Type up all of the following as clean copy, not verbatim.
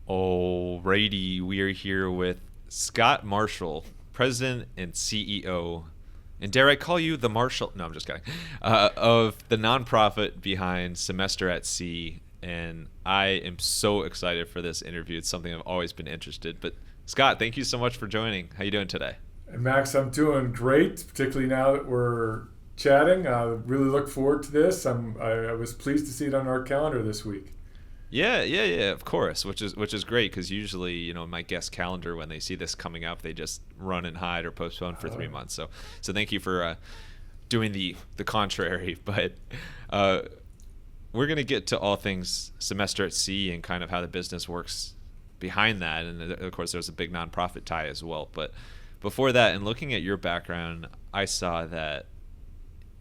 Alrighty, we are here with Scott Marshall, President and CEO, and dare I call you the Marshall? No, I'm just kidding. Of the nonprofit behind Semester at Sea, and I am so excited for this interview. It's something I've always been interested. But Scott, thank you so much for joining. How you doing today? And Max, I'm doing great, particularly now that we're chatting. I really look forward to this. I was pleased to see it on our calendar this week. Yeah, of course, which is great because usually, my guest calendar, when they see this coming up, they just run and hide or postpone for 3 months. So thank you for doing the contrary. But we're going to get to all things Semester at Sea and kind of how the business works behind that. And of course, there's a big nonprofit tie as well. But before that, and looking at your background, I saw that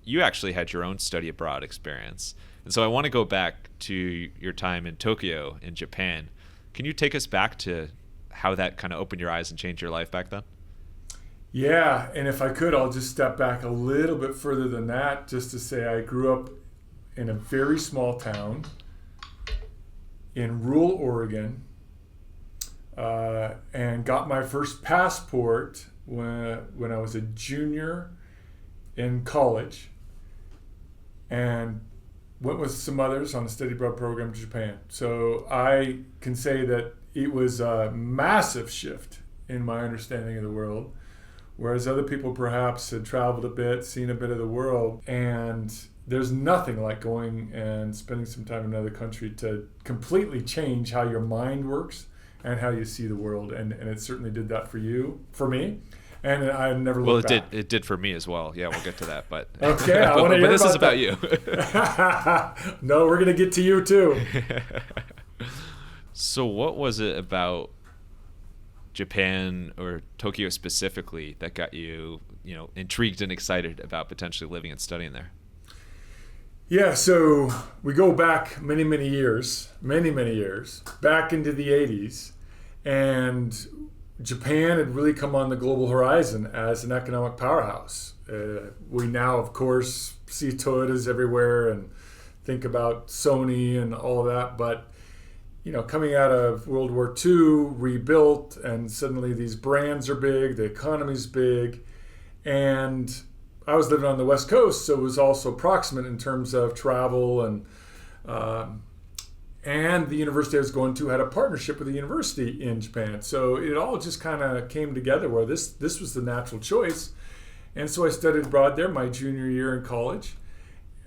you actually had your own study abroad experience. And so I want to go back to your time in Tokyo in Japan. Can you take us back to how that kind of opened your eyes and changed your life back then? Yeah, and if I could, I'll just step back a little bit further than that just to say I grew up in a very small town in rural Oregon and got my first passport when I was a junior in college and went with some others on a study abroad program to Japan. So I can say that it was a massive shift in my understanding of the world, whereas other people perhaps had traveled a bit, seen a bit of the world, and there's nothing like going and spending some time in another country to completely change how your mind works and how you see the world. And it certainly did that for me. And I never looked back. It did for me as well. Yeah, we'll get to that. But okay, I want to hear but this is about about you. No, we're going to get to you too. So what was it about Japan or Tokyo specifically that got you, intrigued and excited about potentially living and studying there? Yeah, so we go back many years, back into the 80s, and Japan had really come on the global horizon as an economic powerhouse. We now, of course, see Toyotas everywhere and think about Sony and all of that. But, coming out of World War II, rebuilt, and suddenly these brands are big, the economy's big. And I was living on the West Coast, so it was also proximate in terms of travel and the university I was going to had a partnership with a university in Japan. So it all just kind of came together where this was the natural choice. And so I studied abroad there my junior year in college.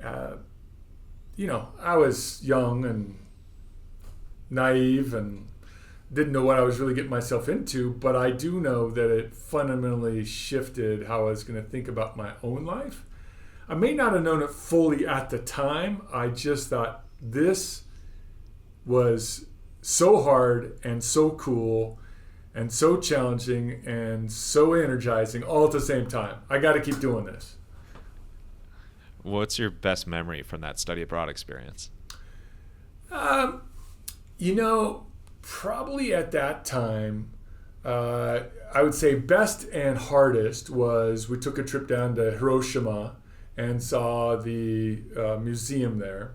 I was young and naive and didn't know what I was really getting myself into, but I do know that it fundamentally shifted how I was going to think about my own life. I may not have known it fully at the time. I just thought this was so hard and so cool and so challenging and so energizing all at the same time. I got to keep doing this. What's your best memory from that study abroad experience? Probably at that time, I would say best and hardest was we took a trip down to Hiroshima and saw the museum there.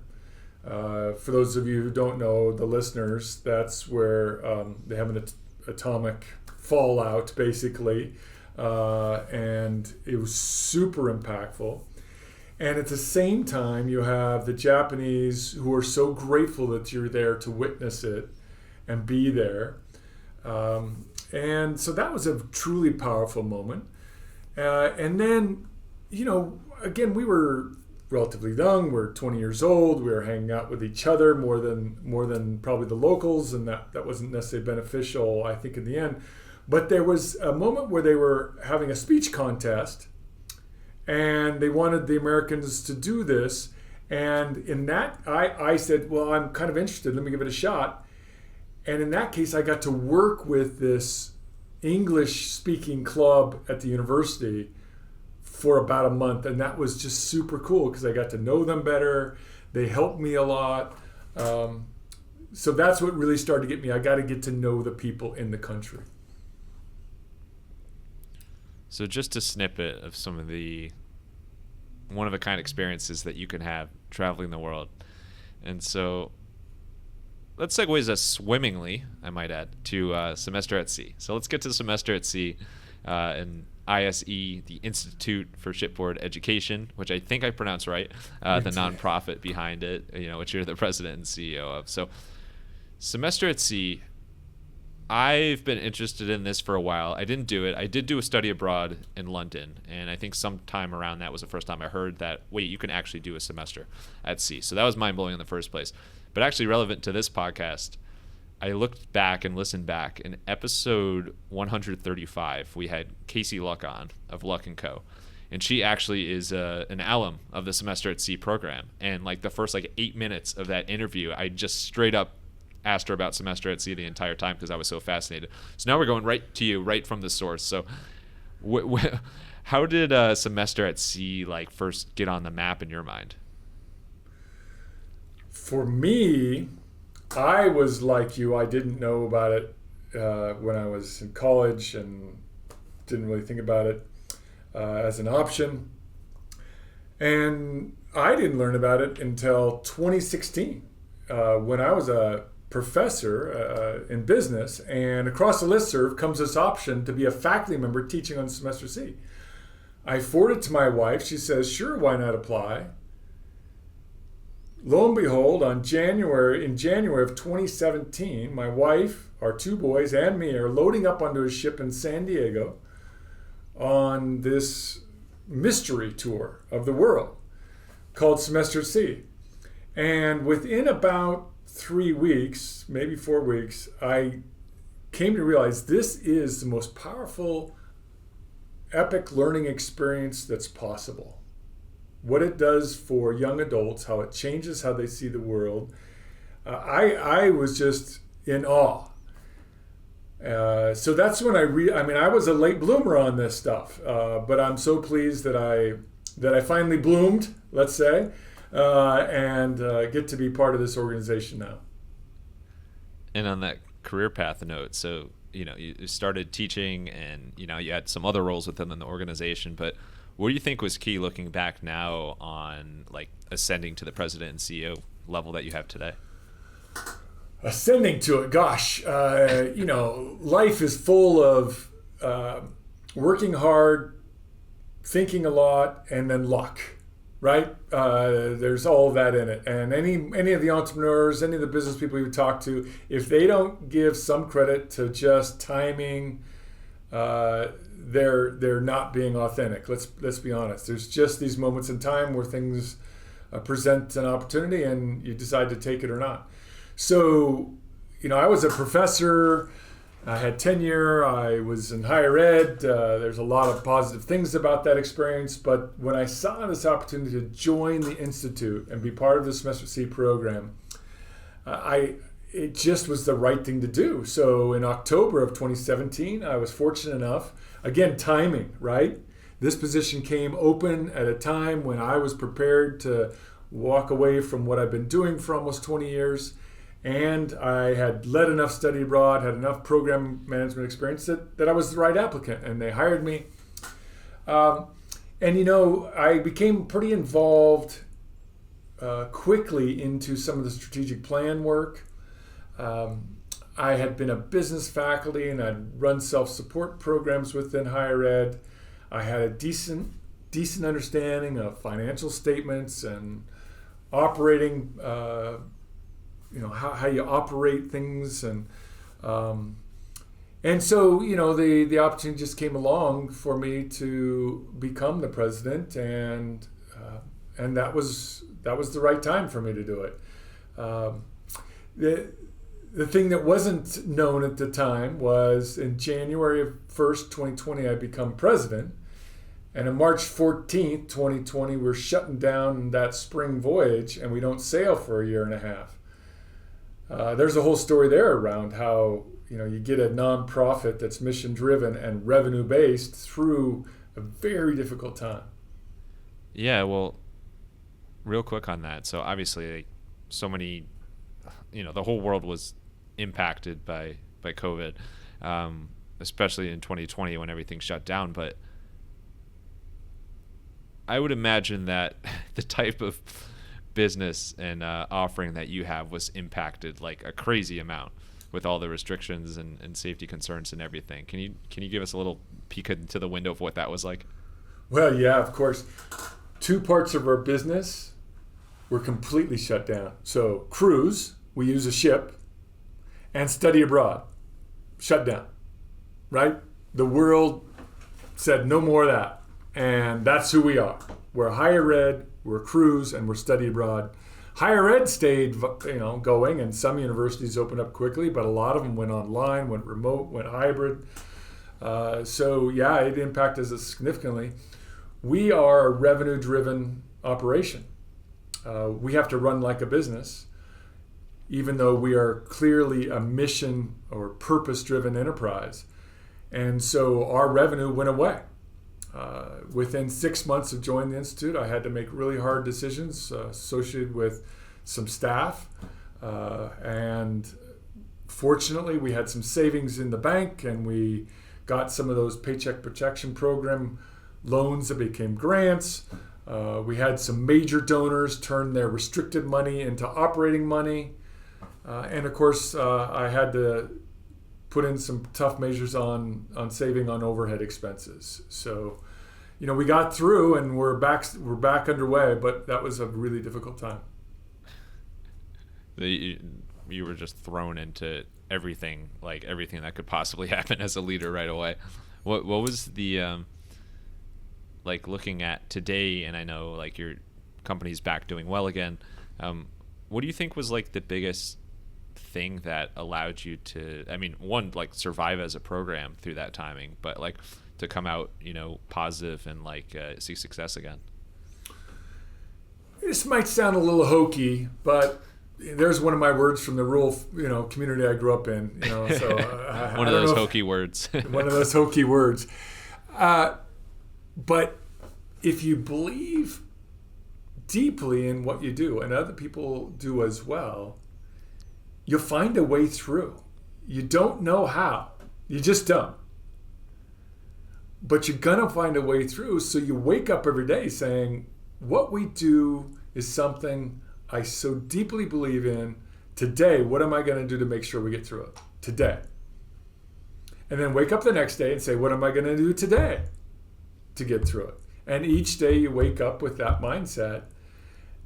For those of you who don't know, the listeners, that's where they have an atomic fallout, basically. And it was super impactful. And at the same time, you have the Japanese who are so grateful that you're there to witness it and be there. And so that was a truly powerful moment. And then, again, we were relatively young. We're 20 years old. We were hanging out with each other more than probably the locals, and that wasn't necessarily beneficial, I think, in the end. But there was a moment where they were having a speech contest, and they wanted the Americans to do this. And in that, I said, well, I'm kind of interested. Let me give it a shot. And in that case, I got to work with this English-speaking club at the university for about a month, and that was just super cool because I got to know them better. They helped me a lot. So that's what really started to get me. I got to get to know the people in the country. So just a snippet of some of the one-of-a-kind experiences that you can have traveling the world. And so let's segue us swimmingly, I might add, to semester at sea. So let's get to semester at sea, and ISE, the Institute for Shipboard Education, which I think I pronounced right, the nonprofit behind it, which you're the president and CEO of. So semester at sea, I've been interested in this for a while. I didn't do it. I did do a study abroad in London, and I think sometime around that was the first time I heard that, wait, you can actually do a semester at sea. So that was mind-blowing in the first place. But actually relevant to this podcast, I looked back and listened back. In episode 135, we had Casey Luck on of Luck & Co. And she actually is an alum of the Semester at Sea program. And like the first 8 minutes of that interview, I just straight up asked her about Semester at Sea the entire time because I was so fascinated. So now we're going right to you, right from the source. So how did Semester at Sea first get on the map in your mind? For me, I was like you. I didn't know about it when I was in college and didn't really think about it as an option. And I didn't learn about it until 2016 when I was a professor in business, and across the listserv comes this option to be a faculty member teaching on Semester C. I forwarded it to my wife. She says, sure, why not apply? Lo and behold, in January of 2017, my wife, our two boys, and me are loading up onto a ship in San Diego on this mystery tour of the world called Semester C. And within about 3 weeks, maybe 4 weeks, I came to realize this is the most powerful, epic learning experience that's possible. What it does for young adults, how it changes how they see the world. I was just in awe. So that's when I was a late bloomer on this stuff, but I'm so pleased that I finally bloomed, let's say, and get to be part of this organization now. And on that career path note, so you started teaching, and you had some other roles within the organization, but what do you think was key looking back now on ascending to the president and CEO level that you have today? Ascending to it, gosh, life is full of working hard, thinking a lot, and then luck, right? There's all of that in it. And any of the entrepreneurs, any of the business people you talk to, if they don't give some credit to just timing, they're not being authentic. Let's be honest. There's just these moments in time where things present an opportunity and you decide to take it or not. So, I was a professor. I had tenure. I was in higher ed. There's a lot of positive things about that experience. But when I saw this opportunity to join the Institute and be part of the Semester C program, it just was the right thing to do. So in October of 2017, I was fortunate enough, again, timing, right? This position came open at a time when I was prepared to walk away from what I've been doing for almost 20 years. And I had led enough study abroad, had enough program management experience that I was the right applicant, and they hired me. I became pretty involved quickly into some of the strategic plan work. I had been a business faculty and I'd run self-support programs within higher ed. I had a decent understanding of financial statements and operating, how you operate things, and so the opportunity just came along for me to become the president, and that was the right time for me to do it. The thing that wasn't known at the time was in January of 1st, 2020, I become president. And on March 14th, 2020, we're shutting down that spring voyage and we don't sail for a year and a half. There's a whole story there around how you get a nonprofit that's mission driven and revenue based through a very difficult time. Yeah, well, real quick on that. So obviously, so many, the whole world was impacted by COVID, especially in 2020 when everything shut down. But I would imagine that the type of business and offering that you have was impacted like a crazy amount with all the restrictions and safety concerns and everything. Can you give us a little peek into the window of what that was like? Well, yeah, of course. 2 parts of our business were completely shut down. So cruise, we use a ship, and study abroad, shut down, right? The world said no more of that, and that's who we are. We're higher ed, we're cruise, and we're study abroad. Higher ed stayed, going, and some universities opened up quickly, but a lot of them went online, went remote, went hybrid. So yeah, it impacted us significantly. We are a revenue-driven operation. We have to run like a business, even though we are clearly a mission or purpose-driven enterprise. And so our revenue went away. Within 6 months of joining the Institute, I had to make really hard decisions associated with some staff. And fortunately, we had some savings in the bank, and we got some of those Paycheck Protection Program loans that became grants. We had some major donors turn their restricted money into operating money. And of course, I had to put in some tough measures on saving on overhead expenses. So, we got through, and we're back underway, but that was a really difficult time. You were just thrown into everything that could possibly happen as a leader right away. What was the like looking at today, and I know like your company's back doing well again. What do you think was like the biggest thing that allowed you to, one, like survive as a program through that timing, but like to come out, positive and like see success again? This might sound a little hokey, but there's one of my words from the rural, community I grew up in. So one of those hokey words. One of those hokey words. But if you believe deeply in what you do, and other people do as well, you'll find a way through. You don't know how. You just don't. But you're going to find a way through. So you wake up every day saying, what we do is something I so deeply believe in. Today, what am I going to do to make sure we get through it? Today. And then wake up the next day and say, what am I going to do today to get through it? And each day you wake up with that mindset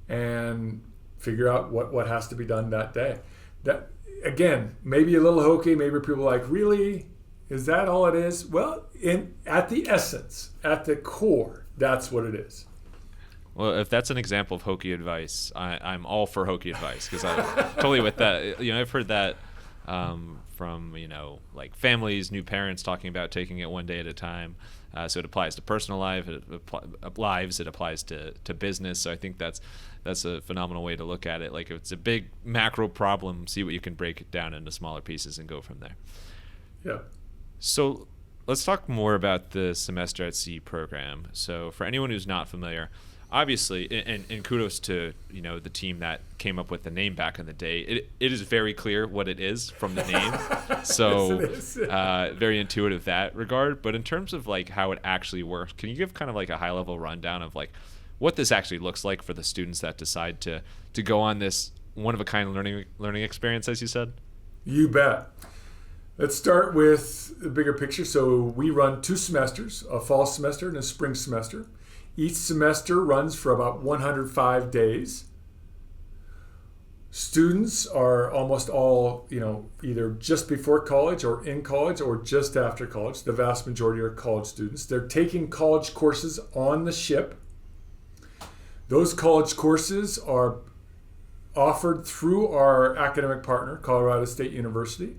and figure out what has to be done that day. That, again, maybe a little hokey, maybe people are like, really? Is that all it is? Well, at the essence, at the core, that's what it is. Well, if that's an example of hokey advice, I'm all for hokey advice, because I'm totally with that. I've heard that from, like families, new parents talking about taking it one day at a time. So it applies to personal lives, it applies to business. So I think that's a phenomenal way to look at it. Like if it's a big macro problem, see what you can break it down into smaller pieces and go from there. Yeah. So let's talk more about the Semester at Sea program. So for anyone who's not familiar, obviously, and kudos to the team that came up with the name back in the day. It is very clear what it is from the name, so yes, it is. Very intuitive that regard. But in terms of like how it actually works, can you give kind of like a high level rundown of like what this actually looks like for the students that decide to go on this one of a kind learning experience, as you said? You bet. Let's start with the bigger picture. So we run 2 semesters, a fall semester and a spring semester. Each semester runs for about 105 days. Students are almost all, either just before college or in college or just after college. The vast majority are college students. They're taking college courses on the ship. Those college courses are offered through our academic partner, Colorado State University.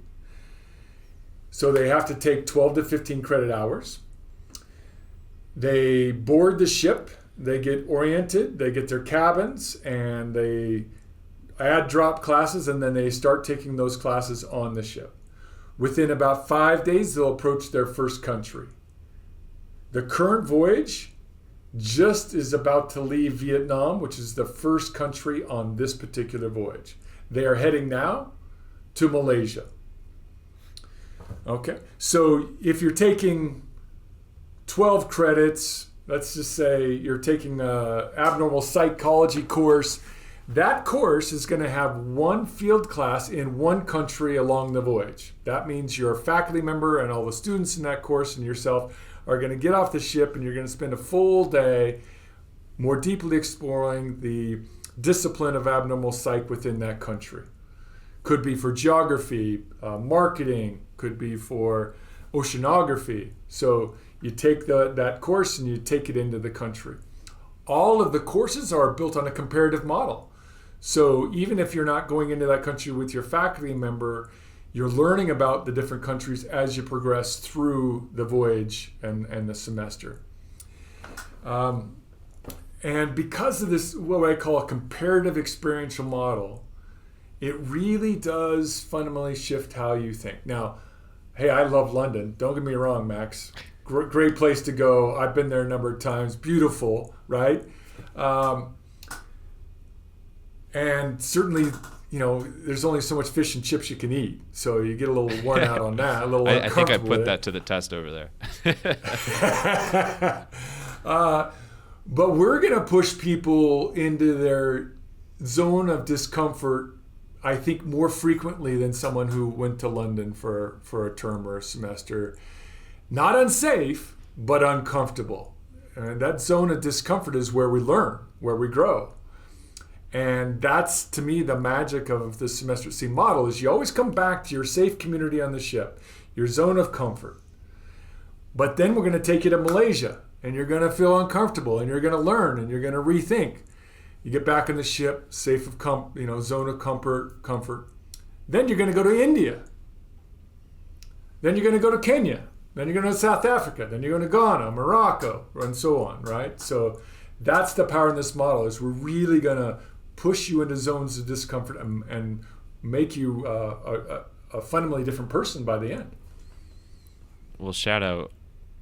So they have to take 12 to 15 credit hours. They board the ship, they get oriented, they get their cabins, and they add drop classes, and then they start taking those classes on the ship. Within about 5 days, they'll approach their first country. The current voyage just is about to leave Vietnam, which is the first country on this particular voyage. They are heading now to Malaysia. Okay, so if you're taking 12 credits, let's just say you're taking an abnormal psychology course, That course is going to have one field class in one country along the voyage. That means your faculty member and all the students in that course and yourself are going to get off the ship, and you're going to spend a full day more deeply exploring the discipline of abnormal psych within that country. Could be for geography, marketing, could be for oceanography. So you take that course and you take it into the country. All of the courses are built on a comparative model. So even if you're not going into that country with your faculty member, you're learning about the different countries as you progress through the voyage and the semester. And because of this, what I call a comparative experiential model, it really does fundamentally shift how you think. Now, hey, I love London. Don't get me wrong, Max. Great place to go. I've been there a number of times. Beautiful, right? And certainly, there's only so much fish and chips you can eat. So you get a little worn out on that. I think I put that to the test over there. But we're going to push people into their zone of discomfort, I think, more frequently than someone who went to London for a term or a semester. Not unsafe, but uncomfortable. And that zone of discomfort is where we learn, where we grow. And that's, to me, the magic of the semester at sea model is you always come back to your safe community on the ship, your zone of comfort. But then we're going to take you to Malaysia, and you're going to feel uncomfortable, and you're going to learn, and you're going to rethink. You get back on the ship, safe of zone of comfort. Then you're going to go to India. Then you're going to go to Kenya. Then you're going to go to South Africa. Then you're going to Ghana, Morocco, and so on, right? So that's the power in this model, is we're really going to push you into zones of discomfort and make you a fundamentally different person by the end. Well, shout out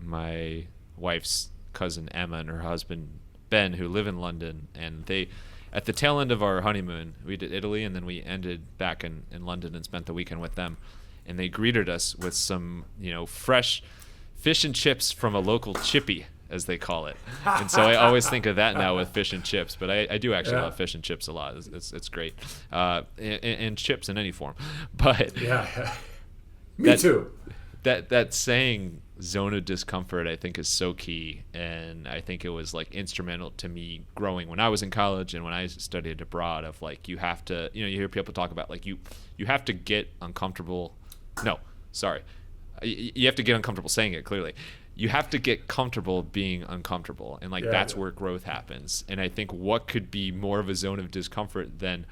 my wife's cousin Emma and her husband Ben, who live in London, and they, at the tail end of our honeymoon, we did Italy, and then we ended back in London and spent the weekend with them, and they greeted us with some fresh fish and chips from a local chippy, as they call it. And so I always think of that now with fish and chips, but I do actually love fish and chips a lot. It's great, and chips in any form. But me too. That saying, zone of discomfort, I think is so key, and I think it was like instrumental to me growing when I was in college and when I studied abroad. Of like, you have to, you hear people talk about like you have to get uncomfortable. No, sorry, you have to get uncomfortable saying it clearly. You have to get comfortable being uncomfortable, and that's where growth happens. And I think what could be more of a zone of discomfort than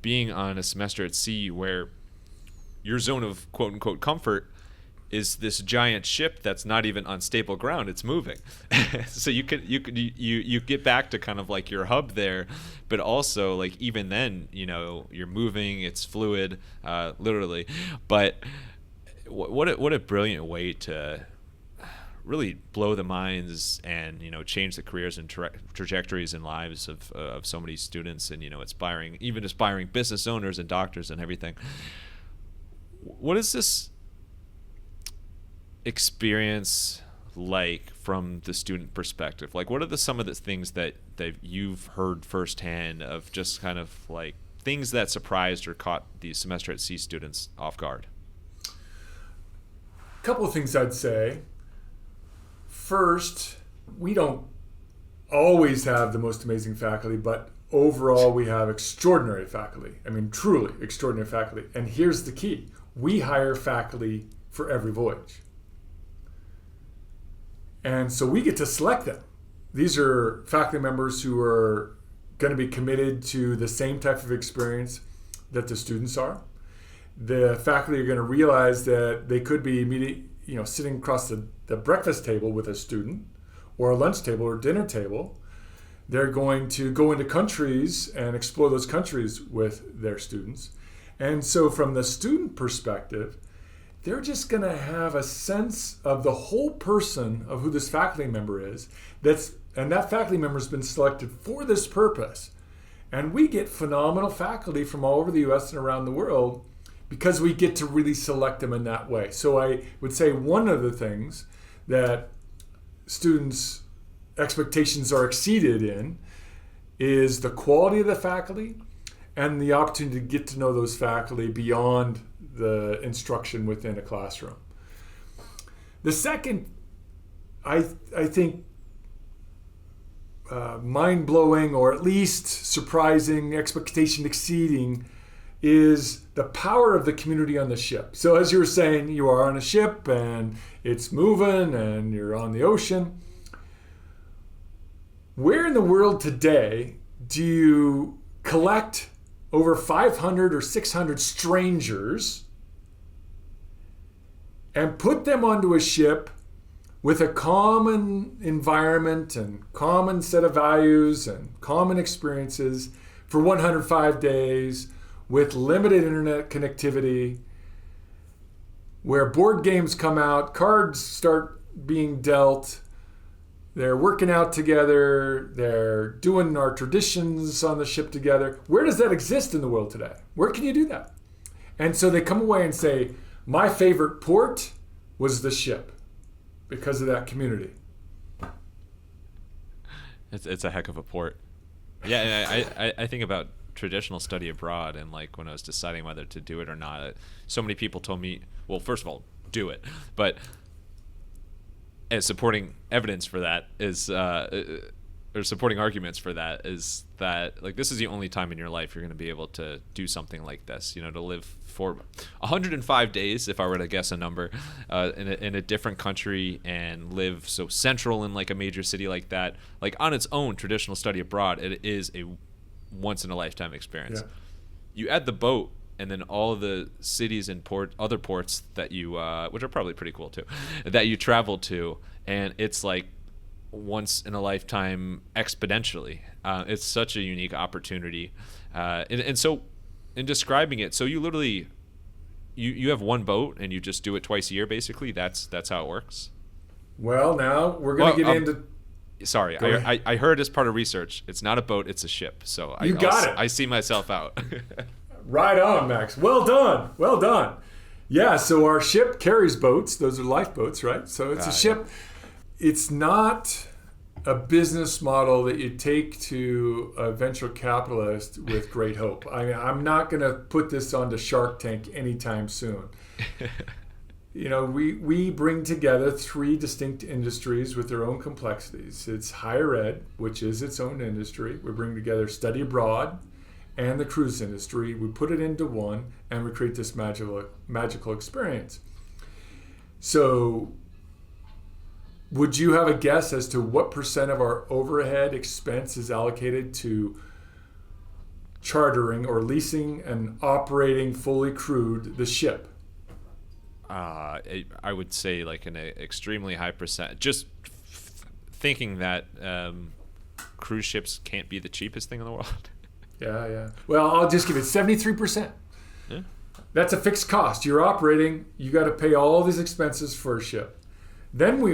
being on a semester at sea where your zone of quote unquote comfort is this giant ship that's not even on stable ground, it's moving. So you get back to kind of like your hub there, but also like even then, you're moving, it's fluid, literally. But what a brilliant way to really blow the minds and change the careers and trajectories and lives of so many students, and aspiring business owners and doctors and everything. What is this experience like from the student perspective? Like, what are some of the things that you've heard firsthand of just kind of like things that surprised or caught the semester at sea students off guard? A couple of things I'd say. First, we don't always have the most amazing faculty, but overall we have extraordinary faculty. I mean, truly extraordinary faculty. And here's the key. We hire faculty for every voyage. And so we get to select them. These are faculty members who are going to be committed to the same type of experience that the students are. The faculty are going to realize that they could be sitting across the breakfast table with a student, or a lunch table or dinner table. They're going to go into countries and explore those countries with their students. And so from the student perspective, they're just going to have a sense of the whole person of who this faculty member is. And that faculty member has been selected for this purpose. And we get phenomenal faculty from all over the U.S. and around the world because we get to really select them in that way. So I would say one of the things that students' expectations are exceeded in is the quality of the faculty and the opportunity to get to know those faculty beyond the instruction within a classroom. The second, I think, mind-blowing or at least surprising, expectation exceeding, is the power of the community on the ship. So as you were saying, you are on a ship and it's moving and you're on the ocean. Where in the world today do you collect over 500 or 600 strangers and put them onto a ship with a common environment and common set of values and common experiences for 105 days with limited internet connectivity, where board games come out, cards start being dealt, they're working out together, they're doing our traditions on the ship together? Where does that exist in the world today? Where can you do that? And so they come away and say, my favorite port was the ship because of that community. It's a heck of a port. Yeah, and I think about traditional study abroad, and like when I was deciding whether to do it or not, so many people told me, well, first of all, do it, but and supporting evidence for that is or supporting arguments for that is that, like, this is the only time in your life you're going to be able to do something like this, you know, to live for 105 days, if I were to guess a number, in a different country and live so central in like a major city like that. Like, on its own, traditional study abroad, it is a once in a lifetime experience. Yeah. You add the boat and then all of the cities and other ports that you, which are probably pretty cool too, that you travel to, and it's like once in a lifetime exponentially. It's such a unique opportunity. And so in describing it, so you literally, you have one boat and you just do it twice a year, basically. That's how it works. Well, now we're going to get into... Sorry, I heard as part of research, it's not a boat, it's a ship. So I see myself out. Right on, Max. Well done. Well done. Yeah, so our ship carries boats. Those are lifeboats, right? So it's a ship. Yeah. It's not a business model that you take to a venture capitalist with great hope. I mean, I'm not going to put this onto Shark Tank anytime soon. You know, we bring together three distinct industries with their own complexities. It's higher ed, which is its own industry. We bring together study abroad and the cruise industry. We put it into one and we create this magical experience. So would you have a guess as to what % of our overhead expense is allocated to chartering or leasing and operating fully crewed the ship? I would say like an extremely high %. Just thinking that cruise ships can't be the cheapest thing in the world. Yeah. Well, I'll just give it 73%. Yeah. That's a fixed cost. You're operating. You got to pay all these expenses for a ship. Then we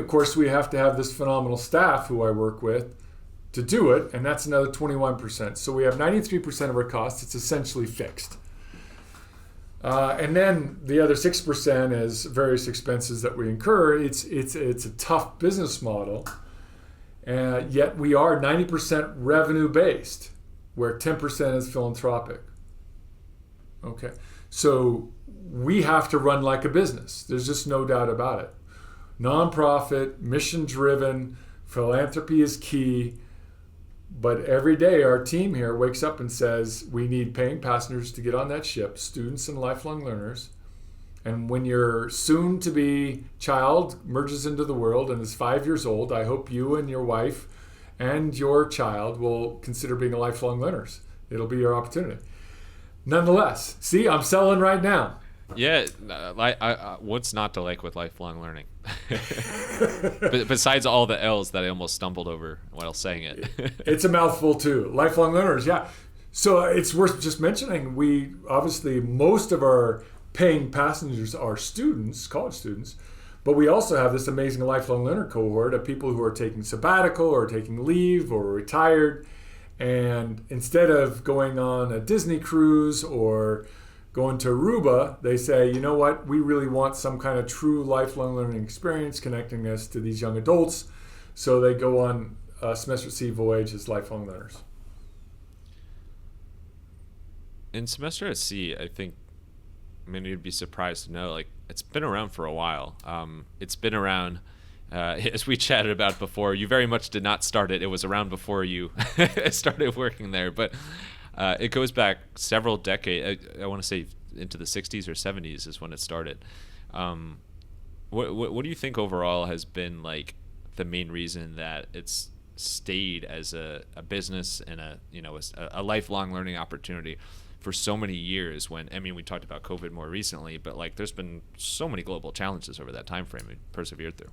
have to have this phenomenal staff who I work with to do it, and that's another 21%. So we have 93% of our costs. It's essentially fixed. And then the other 6% is various expenses that we incur. It's a tough business model, yet we are 90% revenue based, where 10% is philanthropic. Okay, so we have to run like a business. There's just no doubt about it. Nonprofit, mission-driven, philanthropy is key. But every day our team here wakes up and says, we need paying passengers to get on that ship, students and lifelong learners. And when your soon-to-be child merges into the world and is 5 years old, I hope you and your wife and your child will consider being a lifelong learners. It'll be your opportunity. Nonetheless, see, I'm selling right now. Yeah, what's not to like with lifelong learning? But besides all the L's that I almost stumbled over while saying it. It's a mouthful too. Lifelong learners, yeah. So it's worth just mentioning, we obviously, most of our paying passengers are students, college students, but we also have this amazing lifelong learner cohort of people who are taking sabbatical or taking leave or retired. And instead of going on a Disney cruise or going to Aruba, they say, you know what, we really want some kind of true lifelong learning experience connecting us to these young adults. So they go on a semester C voyage as lifelong learners. in semester at sea, I think, I mean, you'd be surprised to know, like, it's been around for a while. It's been around, as we chatted about before, you very much did not start it. It was around before you started working there. But it goes back several decades. I want to say into the 60s or 70s is when it started. What do you think overall has been, like, the main reason that it's stayed as a business and a lifelong learning opportunity for so many years? When, I mean, we talked about COVID more recently, but, like, there's been so many global challenges over that time frame we persevered through.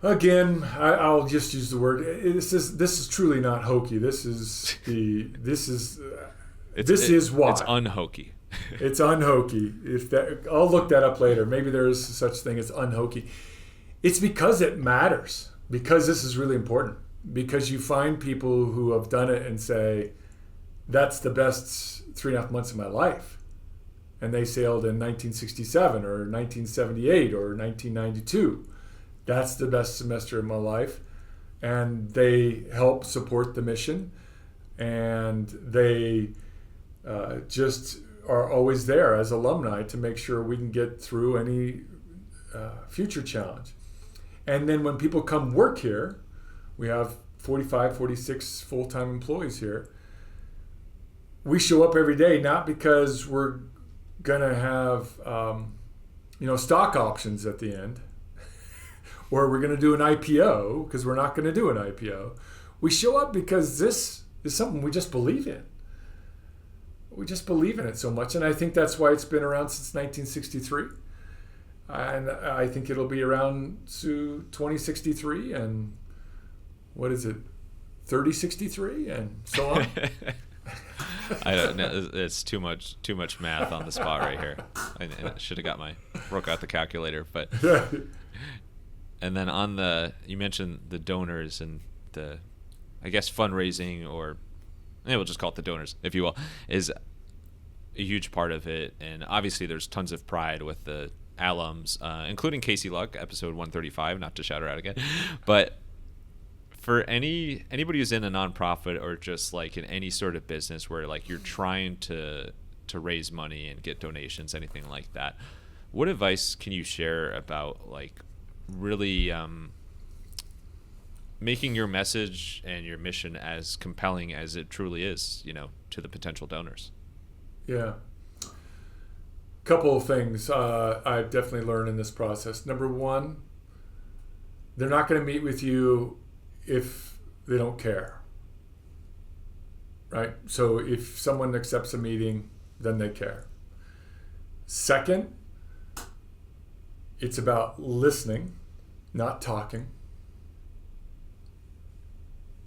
Again, I'll just use the word. This is truly not hokey. This is why it's unhokey. It's unhokey. I'll look that up later. Maybe there is such thing as unhokey. It's because it matters. Because this is really important. Because you find people who have done it and say, that's the best 3.5 months of my life. And they sailed in 1967 or 1978 or 1992. That's the best semester of my life. And they help support the mission. And they just are always there as alumni to make sure we can get through any future challenge. And then when people come work here, we have 45, 46 full-time employees here. We show up every day not because we're going to have stock options at the end, or we're going to do an IPO, because we're not going to do an IPO. We show up because this is something we just believe in. We just believe in it so much, and I think that's why it's been around since 1963. And I think it'll be around to 2063, and what is it, 3063, and so on. I don't know. It's too much math on the spot right here. I should have broke out the calculator, but. And then you mentioned the donors and the, I guess, fundraising, or we'll just call it the donors, if you will, is a huge part of it. And obviously there's tons of pride with the alums, including Casey Luck, episode 135, not to shout her out again. But for anybody who's in a nonprofit or just like in any sort of business where, like, you're trying to raise money and get donations, anything like that, what advice can you share about, like, really making your message and your mission as compelling as it truly is, to the potential donors? Yeah. Couple of things I've definitely learned in this process. Number one, they're not going to meet with you if they don't care, right? So if someone accepts a meeting, then they care. Second, it's about listening, not talking.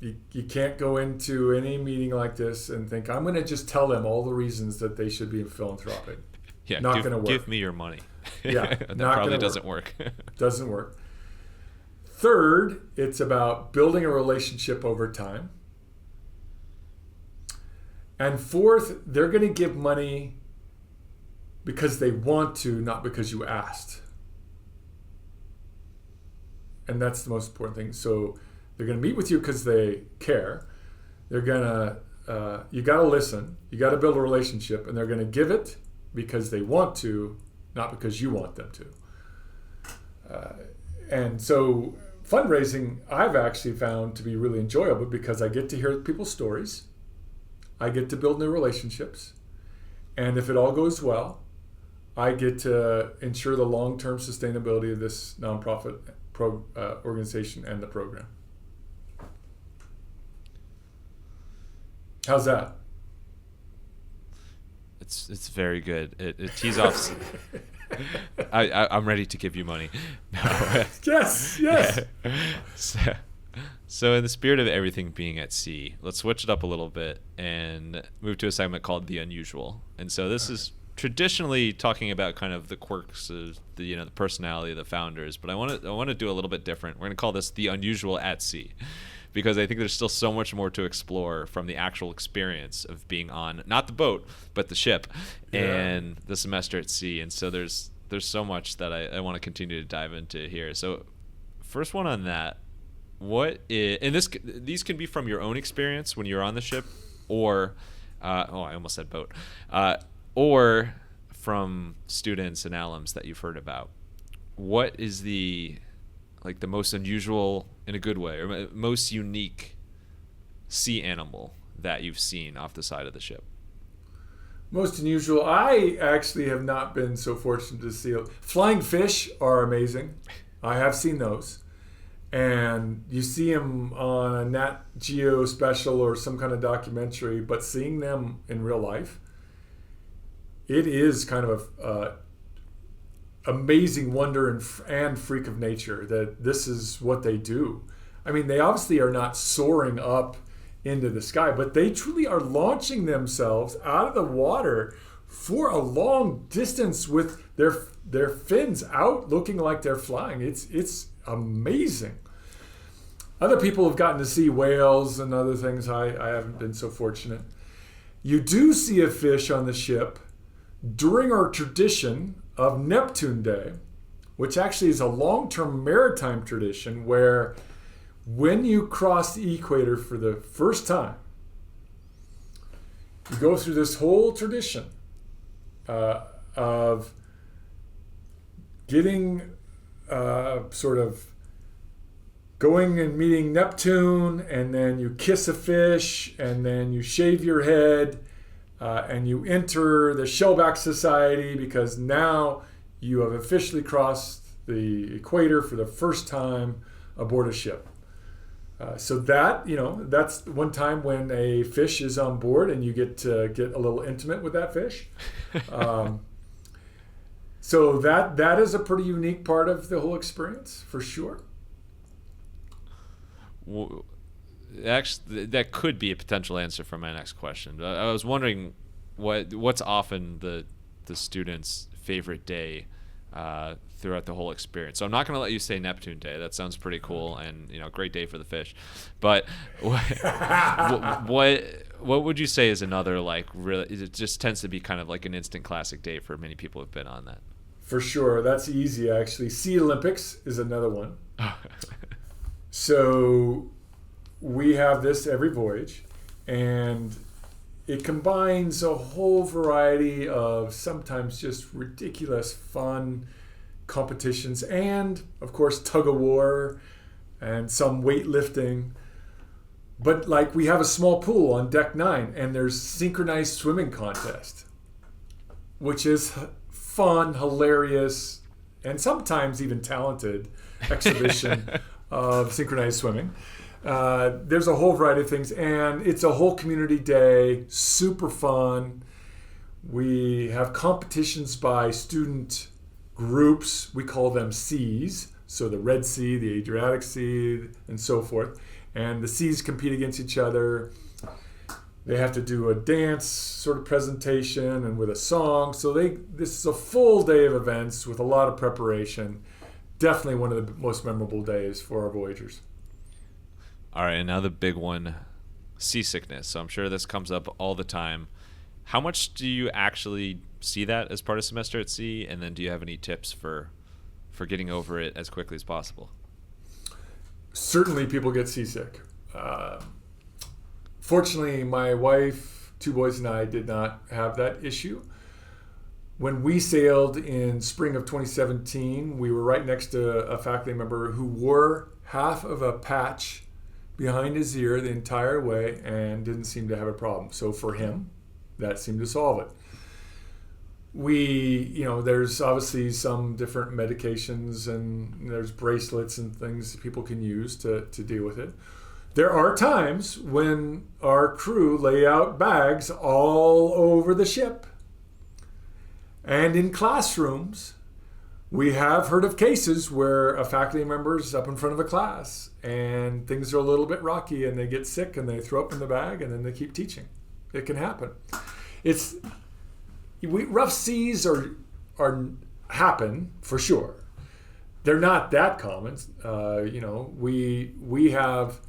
You can't go into any meeting like this and think, I'm going to just tell them all the reasons that they should be philanthropic. Yeah, not going to work. Give me your money. Yeah, that probably doesn't work. Doesn't work. Third, it's about building a relationship over time. And fourth, they're going to give money because they want to, not because you asked. And that's the most important thing. So they're going to meet with you because they care. They're going to, you got to listen. You got to build a relationship, and they're going to give it because they want to, not because you want them to. And so fundraising, I've actually found to be really enjoyable because I get to hear people's stories. I get to build new relationships. And if it all goes well, I get to ensure the long-term sustainability of this nonprofit organization and the program. How's that? It's very good. It tees off. I'm ready to give you money. No. Yes. So in the spirit of everything being at sea, let's switch it up a little bit and move to a segment called The Unusual. And so this is traditionally talking about kind of the quirks of the personality of the founders, but I want to do a little bit different. We're going to call this The Unusual at Sea, because I think there's still so much more to explore from the actual experience of being on not the boat but the ship and the semester at sea. And so there's so much that I want to continue to dive into here. So first one on that, what is, and these can be from your own experience when you're on the ship, or I almost said boat, or from students and alums that you've heard about, what is the most unusual, in a good way, or most unique sea animal that you've seen off the side of the ship? Most unusual. I actually have not been so fortunate to see. Flying fish are amazing. I have seen those. And you see them on a Nat Geo special or some kind of documentary, but seeing them in real life, it is kind of a amazing wonder and freak of nature that this is what they do. I mean, they obviously are not soaring up into the sky, but they truly are launching themselves out of the water for a long distance with their fins out, looking like they're flying. It's amazing. Other people have gotten to see whales and other things. I haven't been so fortunate. You do see a fish on the ship during our tradition of Neptune Day, which actually is a long-term maritime tradition where when you cross the equator for the first time, you go through this whole tradition of getting sort of going and meeting Neptune, and then you kiss a fish, and then you shave your head, and you enter the Shellback Society because now you have officially crossed the equator for the first time aboard a ship. So that's one time when a fish is on board and you get to get a little intimate with that fish. So that is a pretty unique part of the whole experience, for sure. Well, actually, that could be a potential answer for my next question. I was wondering what's often the students' favorite day throughout the whole experience. So I'm not going to let you say Neptune Day. That sounds pretty cool, and great day for the fish. But what would you say is another really? It just tends to be kind of like an instant classic day for many people who've been on that. For sure, that's easy actually. Sea Olympics is another one. So we have this every voyage, and it combines a whole variety of sometimes just ridiculous fun competitions and, of course, tug of war and some weightlifting. But we have a small pool on deck 9, and there's synchronized swimming contest, which is fun, hilarious, and sometimes even talented exhibition of synchronized swimming. There's a whole variety of things, and it's a whole community day, super fun. We have competitions by student groups. We call them seas, so the Red Sea, the Adriatic Sea, and so forth. And the seas compete against each other. They have to do a dance sort of presentation and with a song. So this is a full day of events with a lot of preparation. Definitely one of the most memorable days for our voyagers. All right, and now the big one, seasickness. So I'm sure this comes up all the time. How much do you actually see that as part of semester at sea? And then do you have any tips for getting over it as quickly as possible? Certainly people get seasick. Fortunately, my wife, 2 boys, and I did not have that issue. When we sailed in spring of 2017, we were right next to a faculty member who wore half of a patch behind his ear the entire way and didn't seem to have a problem. So for him, that seemed to solve it. There's obviously some different medications, and there's bracelets and things that people can use to deal with it. There are times when our crew lay out bags all over the ship. And in classrooms, we have heard of cases where a faculty member is up in front of a class and things are a little bit rocky and they get sick and they throw up in the bag and then they keep teaching. It can happen. Rough seas happen for sure. They're not that common. We have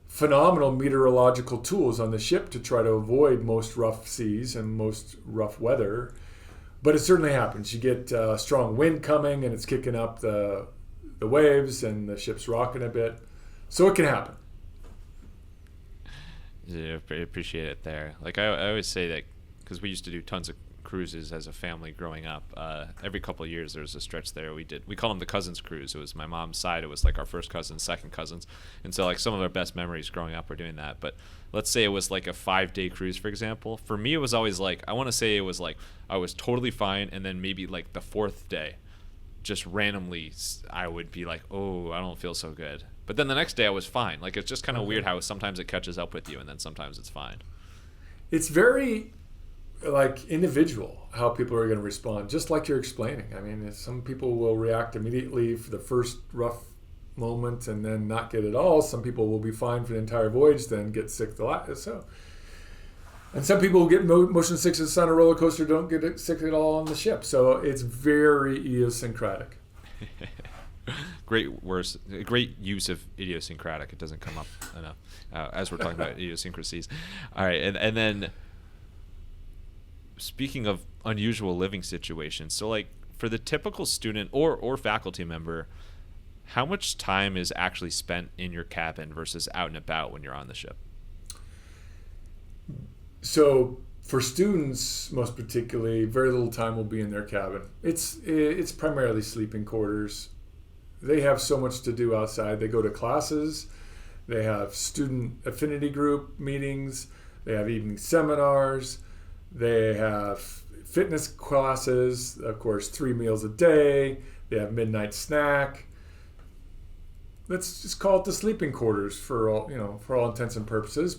phenomenal meteorological tools on the ship to try to avoid most rough seas and most rough weather. But it certainly happens. You get strong wind coming and it's kicking up the waves and the ship's rocking a bit. So it can happen. Yeah, I appreciate it there. Like I always say that because we used to do tons of cruises as a family growing up. Every couple of years there was a stretch there we call them the cousins cruise. It was my mom's side. It was like our first cousins, second cousins, and so like some of our best memories growing up were doing that. But let's say it was like a 5-day cruise, for example. For me, it was always like I want to say it was like I was totally fine, and then maybe like the 4th day, just randomly I would be like, oh, I don't feel so good. But then the next day I was fine. Like it's just kind of weird how sometimes it catches up with you, and then sometimes it's fine. It's very like individual how people are going to respond, just like you're explaining. I mean, some people will react immediately for the first rough moment and then not get it all. Some people will be fine for the entire voyage, then get sick the last. So, and some people will get motion sickness on a roller coaster, don't get sick at all on the ship. So it's very idiosyncratic. Great use of idiosyncratic. It doesn't come up enough as we're talking about idiosyncrasies. All right, and then speaking of unusual living situations, so like for the typical student or faculty member, how much time is actually spent in your cabin versus out and about when you're on the ship? So for students, most particularly, very little time will be in their cabin. It's primarily sleeping quarters. They have so much to do outside. They go to classes. They have student affinity group meetings. They have evening seminars. They have fitness classes, of course, 3 meals a day. They have midnight snack. Let's just call it the sleeping quarters for all intents and purposes.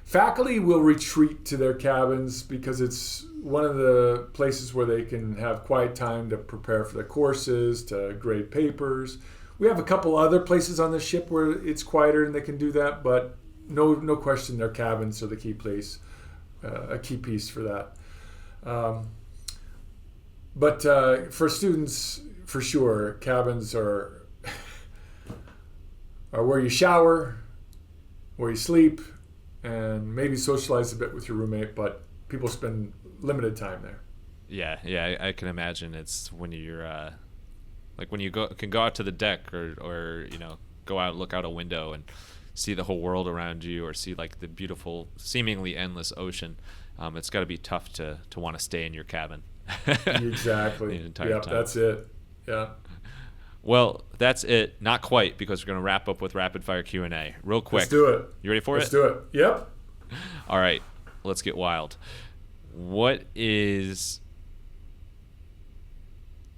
Faculty will retreat to their cabins because it's one of the places where they can have quiet time to prepare for their courses, to grade papers. We have a couple other places on the ship where it's quieter and they can do that, but no question their cabins are the key place. A key piece for that. But for students, for sure, cabins are where you shower, where you sleep, and maybe socialize a bit with your roommate, but people spend limited time there. Yeah, I can imagine. It's when you're like when you can go out to the deck or go out, look out a window and see the whole world around you, or see like the beautiful, seemingly endless ocean. It's got to be tough to want to stay in your cabin. Exactly. The entire Yep, time. that's it. Yeah. Well, that's it. Not quite, because we're going to wrap up with rapid fire Q&A. Real quick. Let's do it. You ready for Let's do it. Yep. All right. Let's get wild. What is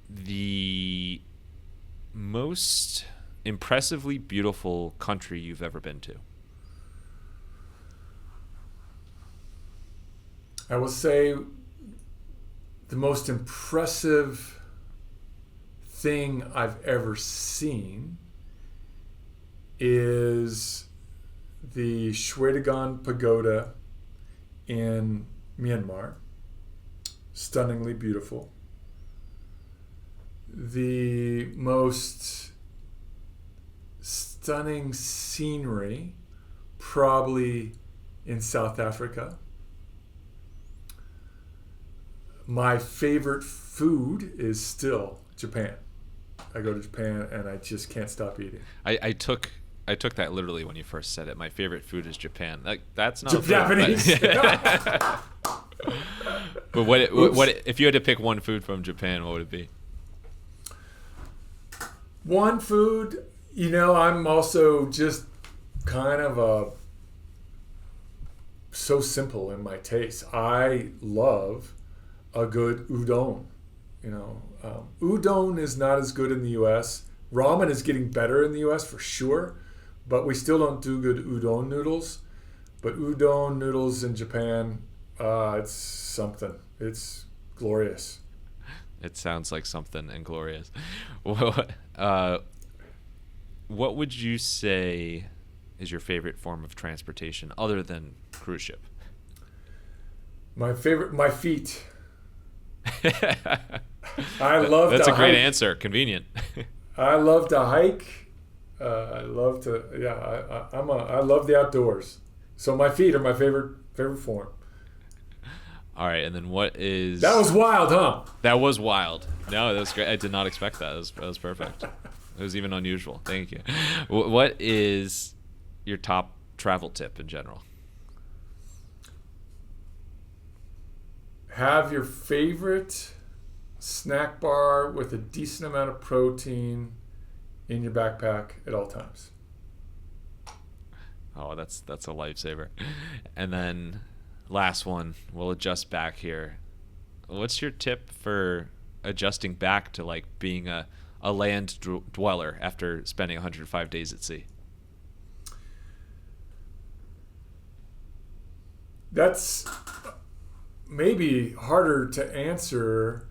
the most impressively beautiful country you've ever been to? I will say the most impressive thing I've ever seen is the Shwedagon Pagoda in Myanmar. Stunningly beautiful. The most stunning scenery, probably in South Africa. My favorite food is still Japan. I go to Japan and I just can't stop eating. I took that literally when you first said it. My favorite food is Japan. Like, that's not Japanese. But what if you had to pick one food from Japan, what would it be? One food, I'm also just kind of so simple in my taste. I love a good udon. Udon is not as good in the U.S. Ramen is getting better in the U.S. for sure, but we still don't do good udon noodles. But udon noodles in Japan, it's something. It's glorious. It sounds like something and glorious. What would you say is your favorite form of transportation other than cruise ship? My feet. I love That's to a great hike. answer. Convenient. I love to hike. I love to. Yeah, I love the outdoors. So my feet are my favorite form. All right, and then what is... That was wild, huh? That was wild. No, that was great. I did not expect that. That was perfect. It was even unusual. Thank you. What is your top travel tip in general? have your favorite snack bar with a decent amount of protein in your backpack at all times. Oh, that's a lifesaver. And then last one, we'll adjust back here. What's your tip for adjusting back to like being a land dweller after spending 105 days at sea? That's maybe harder to answer.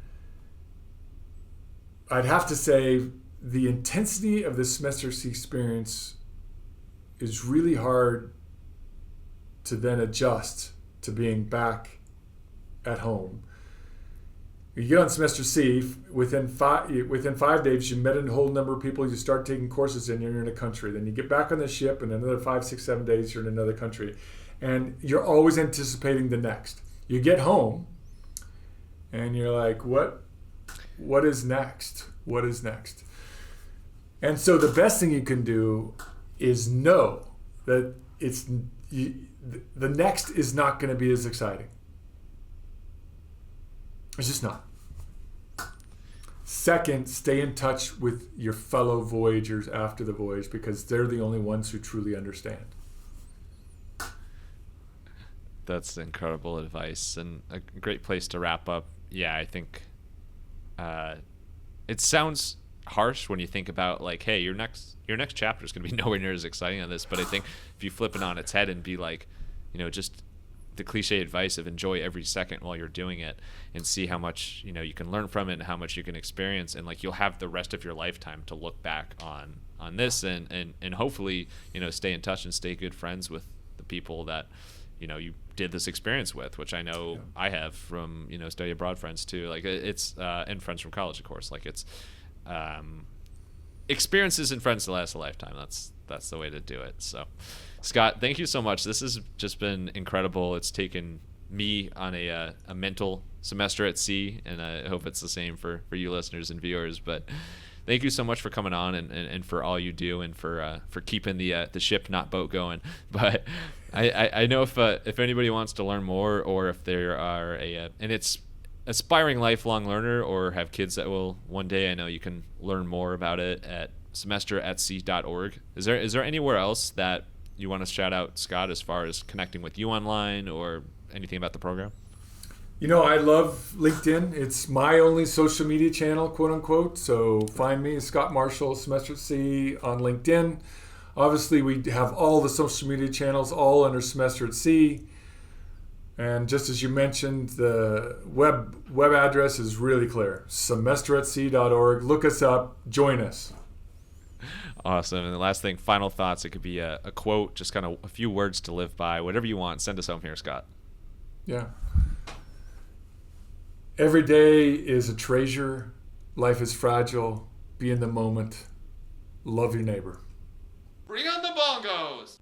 I'd have to say the intensity of the semester C experience is really hard to then adjust to being back at home. You get on semester C, within 5 days, you met a whole number of people, you start taking courses and you're in a country. Then you get back on the ship, and another 5, 6, 7 days, you're in another country. And you're always anticipating the next. You get home, and you're like, what is next? What is next? And so the best thing you can do is know that the next is not going to be as exciting. It's just not. Second, stay in touch with your fellow voyagers after the voyage, because they're the only ones who truly understand. That's incredible advice and a great place to wrap up. Yeah, I think it sounds harsh when you think about like, hey, your next chapter is going to be nowhere near as exciting on this. But I think if you flip it on its head and be like, just the cliche advice of enjoy every second while you're doing it and see how much you can learn from it and how much you can experience, and like you'll have the rest of your lifetime to look back on this and hopefully stay in touch and stay good friends with the people that you did this experience with, which I know I have from study abroad friends too. Like it's and friends from college, of course. Like it's experiences and friends to last a lifetime. That's the way to do it. So Scott, thank you so much. This has just been incredible. It's taken me on a mental semester at sea, and I hope it's the same for you listeners and viewers. But thank you so much for coming on and for all you do and for keeping the ship, not boat, going. But I know if anybody wants to learn more, or if there are and it's aspiring lifelong learner or have kids that will one day, I know you can learn more about it at semesteratsea.org. Is there anywhere else that you want to shout out, Scott, as far as connecting with you online or anything about the program? I love LinkedIn. It's my only social media channel, quote unquote. So find me, Scott Marshall, Semester at Sea, on LinkedIn. Obviously, we have all the social media channels all under Semester at Sea. And just as you mentioned, the web address is really clear, semesteratsea.org. Look us up. Join us. Awesome. And the last thing, final thoughts. It could be a quote, just kind of a few words to live by, whatever you want. Send us home here, Scott. Yeah. Every day is a treasure. Life is fragile. Be in the moment. Love your neighbor. Bring on the bongos!